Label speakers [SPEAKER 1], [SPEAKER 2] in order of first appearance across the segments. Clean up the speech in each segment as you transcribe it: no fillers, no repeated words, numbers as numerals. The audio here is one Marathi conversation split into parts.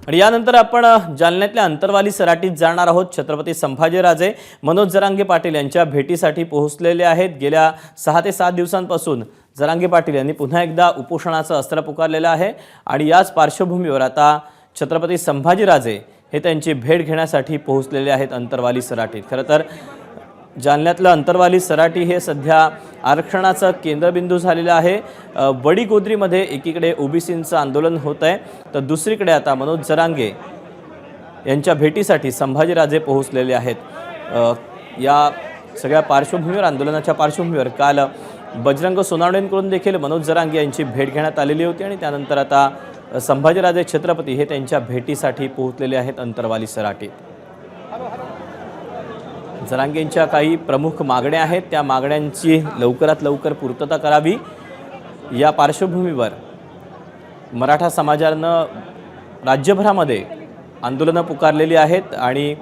[SPEAKER 1] आणि यानंतर आपण जालन्यातल्या अंतरवाली सराटीत जाणार आहोत। छत्रपती संभाजीराजे मनोज जरांगे पाटील यांच्या भेटीसाठी पोहोचलेले आहेत। गेल्या 6 ते 7 दिवसांपासून जरांगे पाटील यांनी पुन्हा एकदा उपोषणाचं अस्त्र पुकारलेलं आहे आणि याच पार्श्वभूमीवर आता छत्रपती संभाजीराजे हे त्यांची भेट घेण्यासाठी पोहोचलेले आहेत अंतरवाली सराटीत। खरं तर जालन्यातलं अंतरवाली सराटी हे सध्या आरक्षणाचं केंद्रबिंदू झालेलं आहे। बडीगोद्रीमध्ये एकीकडे ओबीसींचं आंदोलन होत आहे, तर दुसरीकडे आता मनोज जरांगे यांच्या भेटीसाठी संभाजीराजे पोहोचलेले आहेत। या सगळ्या पार्श्वभूमीवर, आंदोलनाच्या पार्श्वभूमीवर काल बजरंग सोनावणेंकडून देखील मनोज जरांगे यांची भेट घेण्यात आलेली होती आणि त्यानंतर आता संभाजीराजे छत्रपती हे त्यांच्या भेटीसाठी पोहोचलेले आहेत अंतरवाली सराटीत। जरांगेंच्या काही प्रमुख मागण्या आहेत, त्या मागण्यांची लवकरात लवकर पूर्तता करावी या पार्श्वभूमीवर मराठा समाजानं राज्यभरामध्ये आंदोलनं पुकारलेली आहेत आणि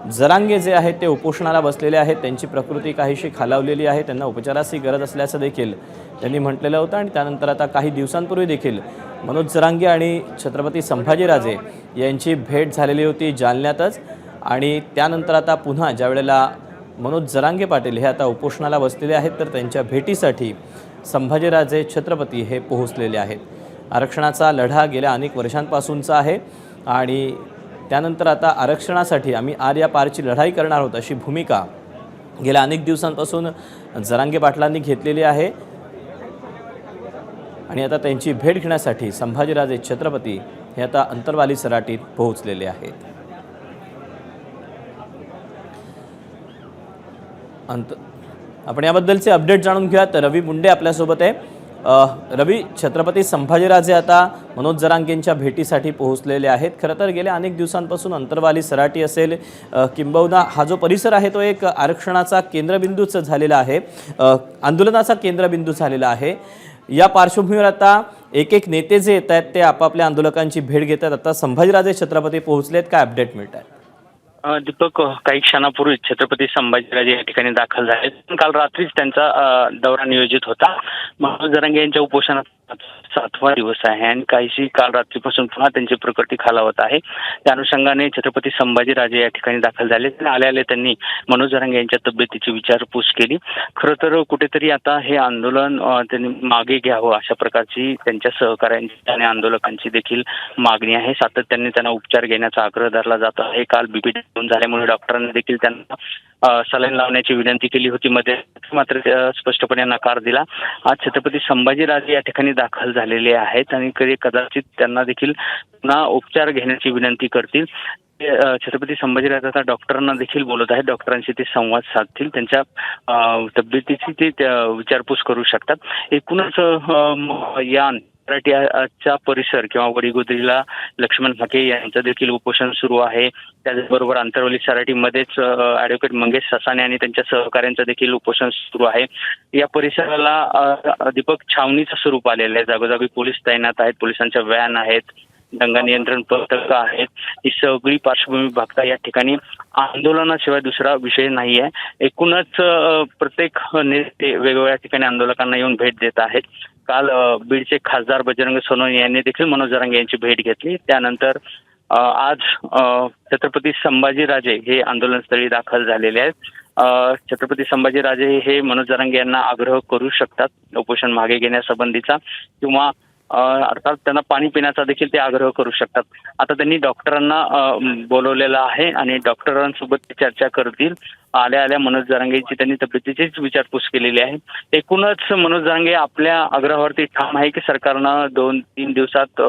[SPEAKER 1] जरांगे जे आहेत ते उपोषणाला बसलेले आहेत। त्यांची प्रकृती काहीशी खालावलेली आहे, त्यांना उपचाराची गरज असल्याचं देखील त्यांनी म्हटलेलं होतं आणि त्यानंतर आता काही दिवसांपूर्वी देखील मनोज जरांगे आणि छत्रपती संभाजीराजे यांची भेट झालेली होती जालन्यातच आणि त्यानंतर आता पुन्हा ज्या वेळेला मनोज जरांगे पाटील हे आता उपोषणाला बसलेले आहेत तर त्यांच्या भेटीसाठी संभाजीराजे छत्रपती हे पोहोचलेले आहेत। आरक्षणाचा लढा गेल्या अनेक वर्षांपासूनचा आहे आणि त्यानंतर आता आरक्षणासाठी आम्ही आर या पारची लढाई करणार आहोत अशी भूमिका गेल्या अनेक दिवसांपासून जरांगे पाटलांनी घेतलेली आहे आणि आता त्यांची भेट घेण्यासाठी संभाजीराजे छत्रपती हे आता अंतरवाली सराटीत पोहोचलेले आहेत। आपण याबद्दलचे अपडेट जाणून घेऊया तर रवी मुंडे आपल्यासोबत आहे। रवी, छत्रपती संभाजीराजे आता मनोज जरांगेंच्या भेटीसाठी पोहोचलेले आहेत। खरं तर गेल्या अनेक दिवसांपासून अंतरवाली सराटी असेल किंबहुना हा जो परिसर आहे तो एक आरक्षणाचा केंद्रबिंदूच झालेला आहे, आंदोलनाचा केंद्रबिंदू झालेला आहे। या पार्श्वभूमीवर आता एक एक नेते जे येत आहेत ते आपापल्या आंदोलकांची भेट घेतात। आता संभाजीराजे छत्रपती पोहोचलेत, काय अपडेट मिळत आहे?
[SPEAKER 2] दीपक, काही क्षणापूर्वी छत्रपती संभाजीराजे या ठिकाणी दाखल झाले। काल रात्रीच त्यांचा दौरा नियोजित होता। मनोज जरांगे यांच्या उपोषणाचा 7वा दिवस आहे आणि काहीशी काल रात्रीपासून पुन्हा त्यांची प्रकृती खालावत आहे। त्या अनुषंगाने छत्रपती संभाजीराजे या ठिकाणी दाखल झाले। आले त्यांनी मनोज जरांगे यांच्या तब्येतीची विचारपूस केली। खरं तर कुठेतरी आता हे आंदोलन त्यांनी मागे घ्यावं अशा प्रकारची त्यांच्या सहकाऱ्यांची आणि आंदोलकांची देखील मागणी आहे। सातत्याने त्यांना उपचार घेण्याचा आग्रह धरला जात आहे। काल बीपी झाल्यामुळे डॉक्टरांनी देखील त्यांना सलाईन लावण्याची विनंती केली होती, मध्ये मात्र स्पष्टपणे नकार दिला। आज छत्रपती संभाजीराजे या ठिकाणी दाखल झालेले आहेत आणि कदाचित त्यांना देखील पुन्हा उपचार घेण्याची विनंती करतील। छत्रपती संभाजीराजे आता डॉक्टरांना देखील बोलत आहेत, डॉक्टरांशी ते संवाद साधतील, त्यांच्या तब्येतीची ते विचारपूस करू शकतात। एकूणच या सराटीचा परिसर किंवा वडीगोद्रीला लक्ष्मण हाके यांचं देखील उपोषण सुरू आहे। त्याचबरोबर अंतरवाली सराटीमध्येच ॲडव्होकेट मंगेश ससाणे आणि त्यांच्या सहकाऱ्यांचं देखील उपोषण सुरू आहे। या परिसराला दीपक छावणीचं स्वरूप आलेलं आहे। जागोजागी पोलीस तैनात आहेत, पोलिसांच्या व्हॅन आहेत, दंगा नियंत्रण पथकं आहेत। ही सगळी पार्श्वभूमी बघता या ठिकाणी आंदोलनाशिवाय दुसरा विषय नाही आहे। एकूणच प्रत्येक नेते वेगवेगळ्या ठिकाणी आंदोलकांना येऊन भेट देत आहेत। काल बीडचे खासदार बजरंग सोनवणे यांनी देखील मनोज जरांगे यांची भेट घेतली। त्यानंतर आज छत्रपती संभाजीराजे हे आंदोलनस्थळी दाखल झालेले आहेत। छत्रपती संभाजीराजे हे मनोज जरांगे यांना आग्रह करू शकतात उपोषण मागे घेण्यासंबंधीचा किंवा अर्थात त्यांना पाणी पिण्याचा देखील ते आग्रह करू शकतात। आता त्यांनी डॉक्टरांना बोलवलेलं आहे आणि डॉक्टरांसोबत ते चर्चा करतील। आल्या मनोज जरांगेची त्यांनी तब्येतीचीच विचारपूस केलेली आहे। एकूणच मनोज जरांगे आपल्या आग्रहावरती ठाम आहे की सरकारनं 2-3 दिवसात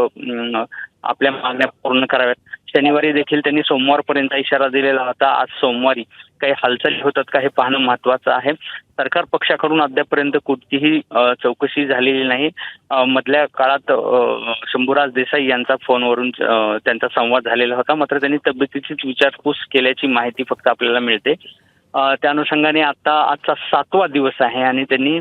[SPEAKER 2] आपल्या मागण्या पूर्ण कराव्यात। शनिवारी देखील त्यांनी सोमवारपर्यंत इशारा दिलेला होता। आज सोमवारी काही हालचाली होतात का हे पाहणं महत्त्वाचं आहे। सरकार पक्षाकडून अद्यापर्यंत कोणतीही चौकशी झालेली नाही। मधल्या काळात शंभूराज देसाई यांचा फोनवरून त्यांचा संवाद झालेला होता, मात्र त्यांनी तब्येतीचीच विचारपूस केल्याची माहिती फक्त आपल्याला मिळते। त्या अनुषंगाने आजचा 7वा दिवस आहे आणि त्यांनी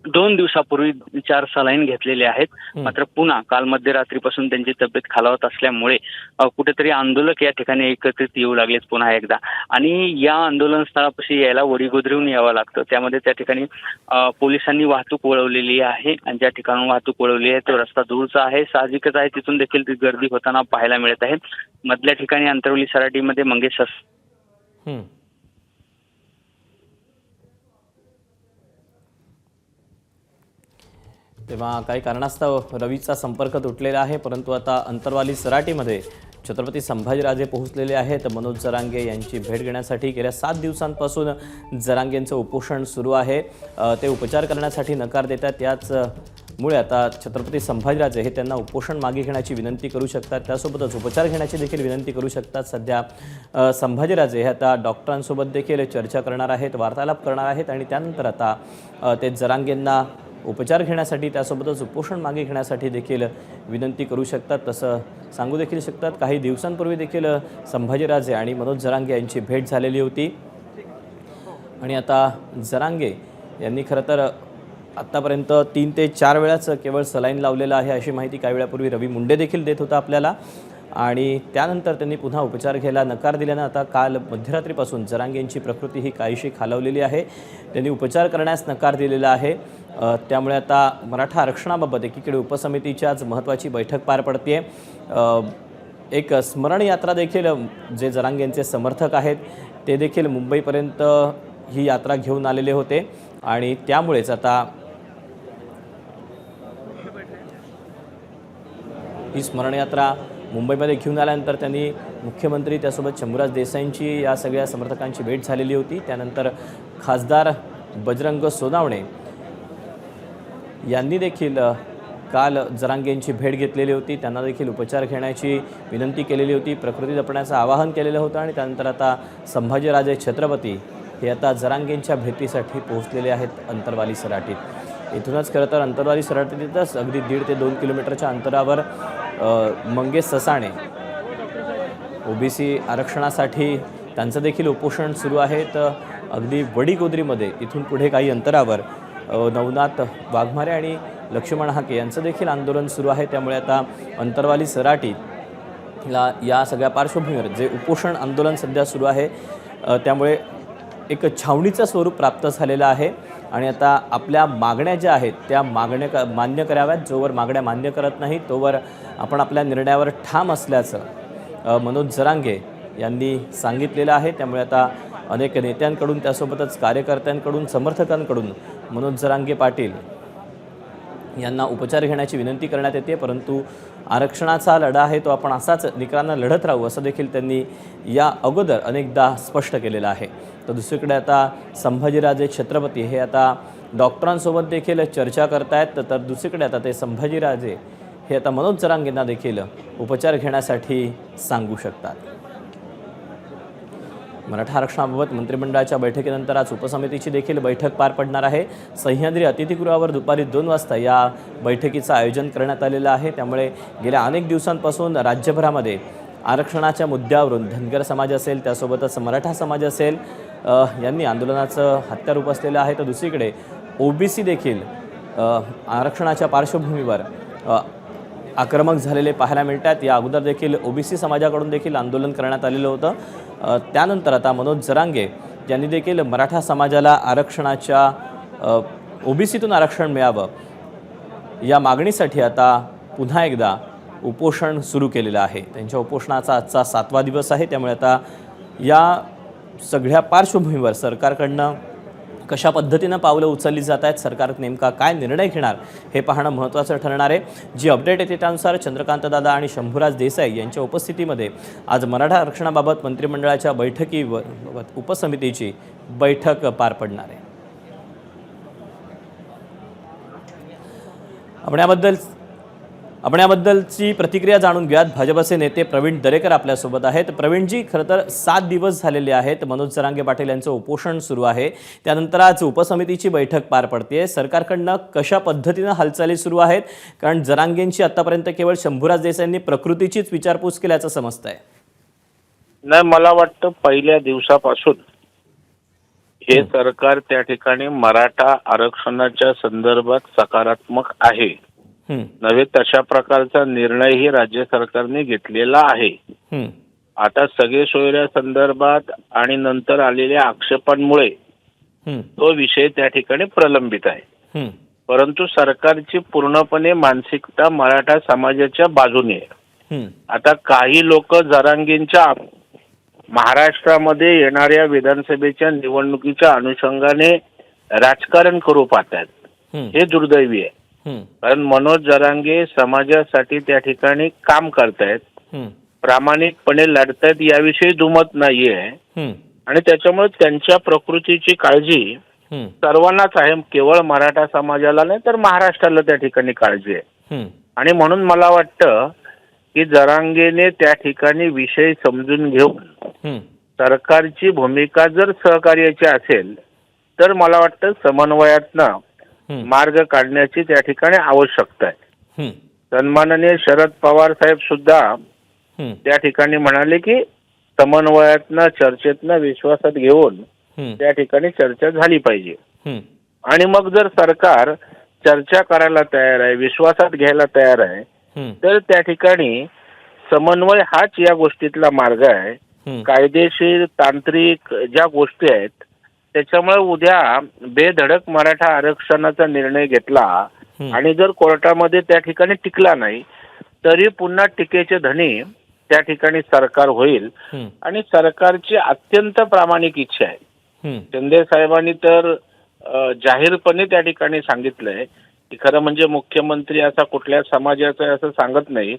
[SPEAKER 2] 2 दिवसापूर्वी 4 सलाईन घेतलेले आहेत. मात्र पुन्हा काल मध्यरात्रीपासून त्यांची तब्येत खालावत असल्यामुळे कुठेतरी आंदोलक या ठिकाणी एकत्रित येऊ लागलेत पुन्हा एकदा. आणि या आंदोलन स्थळापाशी यायला वडीगोद्रीहून यावं लागतं. त्यामध्ये त्या ठिकाणी पोलिसांनी वाहतूक वळवलेली आहे आणि ज्या ठिकाणी वाहतूक वळवली आहे तो रस्ता दूरचा आहे. साहजिकच आहे, तिथून देखील ती गर्दी होताना पाहायला मिळत आहे. मधल्या ठिकाणी अंतरवली सराटीमध्ये मंगेश
[SPEAKER 1] तेव्हा काही कारणास्तव रवीचा संपर्क तुटलेला आहे, परंतु आता अंतरवाली सराटीमध्ये छत्रपती संभाजीराजे पोहोचलेले आहेत. मनोज जरांगे यांची भेट घेण्यासाठी गेल्या 7 दिवसांपासून जरांगेंचं उपोषण सुरू आहे. ते उपचार करण्यासाठी नकार देतात. त्याचमुळे आता छत्रपती संभाजीराजे हे त्यांना उपोषण मागे घेण्याची विनंती करू शकतात, त्यासोबतच उपचार घेण्याची देखील विनंती करू शकतात. सध्या संभाजीराजे हे आता डॉक्टरांसोबत देखील चर्चा करणार आहेत, वार्तालाप करणार आहेत आणि त्यानंतर आता ते जरांगेंना उपचार घेण्यासाठी त्यासोबतच उपोषण मागे घेण्यासाठी देखील विनंती करू शकतात, तसं सांगू देखील शकतात. काही दिवसांपूर्वी देखील संभाजीराजे आणि मनोज जरांगे यांची भेट झालेली होती आणि आता जरांगे यांनी खरं तर आत्तापर्यंत 3 ते 4 वेळाच केवळ सलाईन लावलेला आहे अशी माहिती काही वेळापूर्वी रवी मुंडे देखील देत होता आपल्याला. आणि त्यानंतर त्यांनी पुन्हा उपचार घ्यायला नकार दिल्यानं आता काल मध्यरात्रीपासून जरांगेंची प्रकृती ही काहीशी खालावलेली आहे. त्यांनी उपचार करण्यास नकार दिलेला आहे. त्यामुळे आता मराठा आरक्षणाबाबत एकीकडे उपसमितीची महत्त्वाची बैठक पार पडते. एक स्मरण यात्रा देखील जे जरांगेंचे समर्थक आहेत ते देखील मुंबईपर्यंत ही यात्रा घेऊन आलेले होते आणि त्यामुळेच आता ही स्मरण यात्रा मुंबईमध्ये घेऊन आल्यानंतर त्यांनी मुख्यमंत्री त्यासोबत शंभूराज देसाईंची या सगळ्या समर्थकांची भेट झालेली होती. त्यानंतर खासदार बजरंग सोनावणे यांनी देखील काल जरांगेंची भेट घेतलेली होती. त्यांना देखील उपचार घेण्याची विनंती केलेली होती, प्रकृती जपण्याचं आवाहन केलेलं होतं आणि त्यानंतर आता संभाजीराजे छत्रपती हे आता जरांगेंच्या भेटीसाठी पोहोचलेले आहेत अंतरवाली सराटीत. इथूनच खरं तर अंतरवाली सराटीतच अगदी 1.5 ते 2 किलोमीटरच्या अंतरावर मंगेश ससाणे ओबीसी आरक्षणासाठी त्यांचं देखील उपोषण सुरू आहे. तर अगदी वडीगोद्रीमध्ये इथून पुढे काही अंतरावर नवनाथ वाघमारे आणि लक्ष्मण हाके यांचं देखील आंदोलन सुरू आहे. त्यामुळे आता अंतरवाली सराटीला या सगळ्या पार्श्वभूमीवर जे उपोषण आंदोलन सध्या सुरू आहे त्यामुळे एक छावणीचं स्वरूप प्राप्त झालेलं आहे आणि आता आपल्या मागण्या ज्या आहेत त्या मागण्या मान्य कराव्यात. जोवर मागण्या मान्य करत नाही तोवर आपण आपल्या निर्णयावर ठाम असल्याचं मनोज जरांगे यांनी सांगितलेलं आहे. त्यामुळे आता अनेक नेत्यांकडून त्यासोबतच कार्यकर्त्यांकडून समर्थकांकडून मनोज जरांगे पाटील यांना उपचार घेण्याची विनंती करण्यात येते. परंतु आरक्षणाचा लढा आहे तो आपण असाच निकरानं लढत राहू असं देखील त्यांनी या अगोदर अनेकदा स्पष्ट केलेलं आहे. तर दुसरीकडे आता संभाजीराजे छत्रपती हे आता डॉक्टरांसोबत देखील चर्चा करतायत. तर दुसरीकडे आता ते संभाजीराजे हे आता मनोज जरांगेंना देखील उपचार घेण्यासाठी सांगू शकतात. मराठा आरक्षणाबाबत मंत्रिमंडळाच्या बैठकीनंतर आज उपसमितीची देखील बैठक पार पडणार आहे. सह्याद्री अतिथीगृहावर दुपारी 2 वाजता या बैठकीचं आयोजन करण्यात आलेलं आहे. त्यामुळे गेल्या अनेक दिवसांपासून राज्यभरामध्ये आरक्षणाच्या मुद्द्यावरून धनगर समाज असेल त्यासोबतच मराठा समाज असेल यांनी आंदोलनाचं हत्यारूप असलेलं आहे. तर दुसरीकडे ओबीसी देखील आरक्षणाच्या पार्श्वभूमीवर आक्रमक झालेले पाहायला मिळतात. या अगोदर देखील ओबीसी समाजाकडून देखील आंदोलन करण्यात आलेलं होतं. त्यानंतर आता मनोज जरांगे यांनी देखील मराठा समाजाला आरक्षणाच्या ओबीसीतून आरक्षण मिळावं या मागणीसाठी आता पुन्हा एकदा उपोषण सुरू केलेलं आहे. त्यांच्या उपोषणाचा आजचा 7वा दिवस आहे. त्यामुळे आता या सगळ्या पार्श्वभूमीवर सरकारकडनं कशा पद्धतीनं पावलं उचलली जात आहेत, सरकार नेमका काय निर्णय घेणार हे पाहणं महत्त्वाचं ठरणार आहे. जी अपडेट येते त्यानुसार चंद्रकांतदादा आणि शंभूराज देसाई यांच्या उपस्थितीमध्ये आज मराठा आरक्षणाबाबत मंत्रिमंडळाच्या बैठकीवर उपसमितीची बैठक पार पडणार आहे. आपण याबद्दलची प्रतिक्रिया जाणून घ्यात. भाजपचे नेते प्रवीण दरेकर आपल्यासोबत आहेत. प्रवीणजी, खरं तर 7 दिवस झालेले आहेत मनोज जरांगे पाटील यांचं उपोषण सुरू आहे. त्यानंतर आज उपसमितीची बैठक पार पडते. सरकारकडनं कशा पद्धतीनं हालचाली सुरू आहेत? कारण जरांगेंची आतापर्यंत केवळ शंभूराज देसाईंनी प्रकृतीचीच विचारपूस केल्याचं समजतंय.
[SPEAKER 3] नाही, मला वाटतं पहिल्या दिवसापासून हे सरकार त्या ठिकाणी मराठा आरक्षणाच्या संदर्भात सकारात्मक आहे. नव्हे तशा प्रकारचा निर्णयही राज्य सरकारने घेतलेला आहे. आता सगळे सोयऱ्या संदर्भात आणि नंतर आलेल्या आक्षेपांमुळे तो विषय त्या ठिकाणी प्रलंबित आहे. परंतु सरकारची पूर्णपणे मानसिकता मराठा समाजाच्या बाजूने आहे. आता काही लोक जरांगेंच्या महाराष्ट्रामध्ये येणाऱ्या विधानसभेच्या निवडणुकीच्या अनुषंगाने राजकारण करू पाहतात. हे दुर्दैवी आहे. कारण मनोज जरांगे समाजासाठी त्या ठिकाणी काम करतायत, प्रामाणिकपणे लढतायत, याविषयी दुमत नाहीये. आणि त्याच्यामुळे त्यांच्या प्रकृतीची काळजी सर्वांनाच आहे, केवळ मराठा समाजाला नाही तर महाराष्ट्राला त्या ठिकाणी काळजी आहे. आणि म्हणून मला वाटतं की जरांगेने त्या ठिकाणी विषय समजून घेऊन सरकारची भूमिका जर सहकार्याची असेल तर मला वाटतं समन्वयातनं मार्ग काढण्याची त्या ठिकाणी आवश्यकता आहे. सन्माननीय शरद पवार साहेब सुद्धा त्या ठिकाणी म्हणाले की समन्वयातनं चर्चेतनं विश्वासात घेऊन त्या ठिकाणी चर्चा झाली पाहिजे. आणि मग जर सरकार चर्चा करायला तयार आहे, विश्वासात घ्यायला तयार आहे, तर त्या ठिकाणी समन्वय हाच या गोष्टीतला मार्ग आहे. कायदेशीर तांत्रिक ज्या गोष्टी आहेत त्याच्यामुळे उद्या बेधडक मराठा आरक्षणाचा निर्णय घेतला आणि जर कोर्टामध्ये त्या ठिकाणी टिकला नाही तरी पुन्हा टीकेचे धनी त्या ठिकाणी सरकार होईल. आणि सरकारची अत्यंत प्रामाणिक इच्छा आहे. शिंदे साहेबांनी तर जाहीरपणे त्या ठिकाणी सांगितलंय की खरं म्हणजे मुख्यमंत्री असा कुठल्या समाजाचा आहे असं सांगत नाही,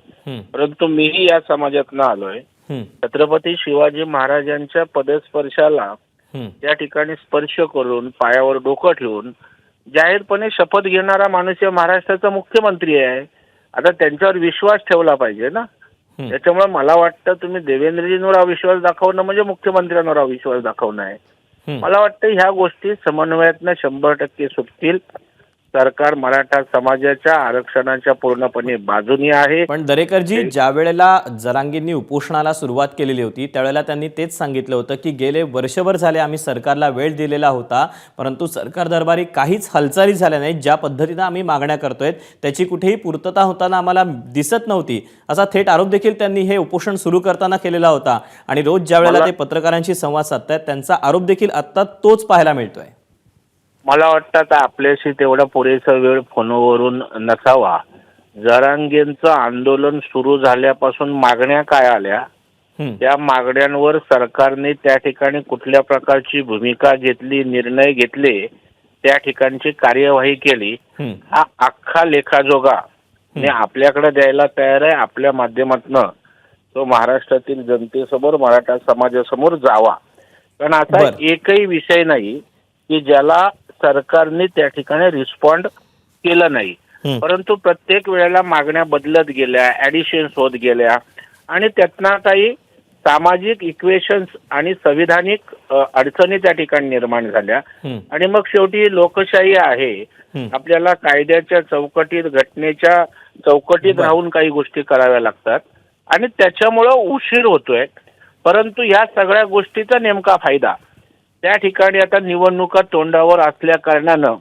[SPEAKER 3] परंतु मीही या समाजातनं आलोय. छत्रपती शिवाजी महाराजांच्या पदस्पर्शाला त्या ठिकाणी स्पर्श करून पायावर डोकं ठेवून जाहीरपणे शपथ घेणारा माणूस या महाराष्ट्राचा मुख्यमंत्री आहे. आता त्यांच्यावर विश्वास ठेवला पाहिजे ना. त्याच्यामुळे मला वाटतं तुम्ही देवेंद्रजींवर अविश्वास दाखवणं म्हणजे मुख्यमंत्र्यांवर अविश्वास दाखवणं आहे. मला वाटतं ह्या गोष्टी समन्वयातनं 100% सुटतील. सरकार मराठा समाजाच्या आरक्षणाच्या पूर्णपणे बाजूनी आहे.
[SPEAKER 1] पण दरेकरजी, ज्या वेळेला जरांगेंनी उपोषणाला सुरुवात केलेली होती त्यावेळेला त्यांनी तेच सांगितलं होतं की गेले वर्षभर झाले आम्ही सरकारला वेळ दिलेला होता, परंतु सरकार दरबारी काहीच हालचाली झाल्या नाहीत. ज्या पद्धतीनं आम्ही मागण्या करतोय त्याची कुठेही पूर्तता होताना आम्हाला दिसत नव्हती, असा थेट आरोप देखील त्यांनी हे उपोषण सुरू करताना केलेला होता. आणि रोज ज्या वेळेला ते पत्रकारांशी संवाद साधतायत त्यांचा आरोप देखील आता तोच पाहायला मिळतोय.
[SPEAKER 3] मला वाटतं आता आपल्याशी तेवढा पुरेसा वेळ फोनवरून नसावा. जरांगेंचं आंदोलन सुरू झाल्यापासून मागण्या काय आल्या, त्या मागण्यांवर सरकारने त्या ठिकाणी कुठल्या प्रकारची भूमिका घेतली, निर्णय घेतले, त्या ठिकाणची कार्यवाही केली, हा अख्खा लेखाजोगा आपल्याकडे द्यायला तयार आहे. आपल्या माध्यमातून तो महाराष्ट्रातील जनतेसमोर, मराठा समाजासमोर जावा. कारण आता एकही विषय नाही की ज्याला सरकारने त्या ठिकाणी रिस्पॉन्ड केलं नाही, परंतु प्रत्येक वेळेला मागण्या बदलत गेल्या, ऍडिशन्स होत गेल्या आणि त्यातनं काही सामाजिक इक्वेशन्स आणि संविधानिक अडचणी त्या ठिकाणी निर्माण झाल्या. आणि मग शेवटी लोकशाही आहे, आपल्याला कायद्याच्या चौकटीत, घटनेच्या चौकटीत राहून काही गोष्टी कराव्या लागतात आणि त्याच्यामुळं उशीर होतोय. परंतु ह्या सगळ्या गोष्टीचा नेमका फायदा त्या ठिकाणी आता निवडणुका तोंडावर असल्या कारणानं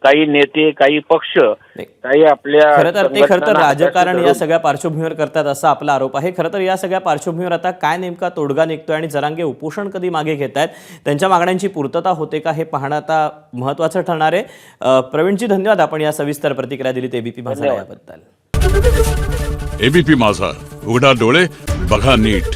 [SPEAKER 3] काही नेते, काही पक्ष, काही आपल्या
[SPEAKER 1] खरं तर राजकारण या सगळ्या पार्श्वभूमीवर करतात असा आपला आरोप आहे. खरं तर या सगळ्या पार्श्वभूमीवर आता काय नेमका तोडगा निघतोय आणि जरांगे उपोषण कधी मागे घेत आहेत, त्यांच्या मागण्यांची पूर्तता होते का हे पाहणं आता महत्त्वाचं ठरणार आहे. प्रवीणजी, धन्यवाद आपण या सविस्तर प्रतिक्रिया दिलीत एबीपी माझा याबद्दल.
[SPEAKER 4] एबीपी माझा, उघडा डोळे बघा नीट.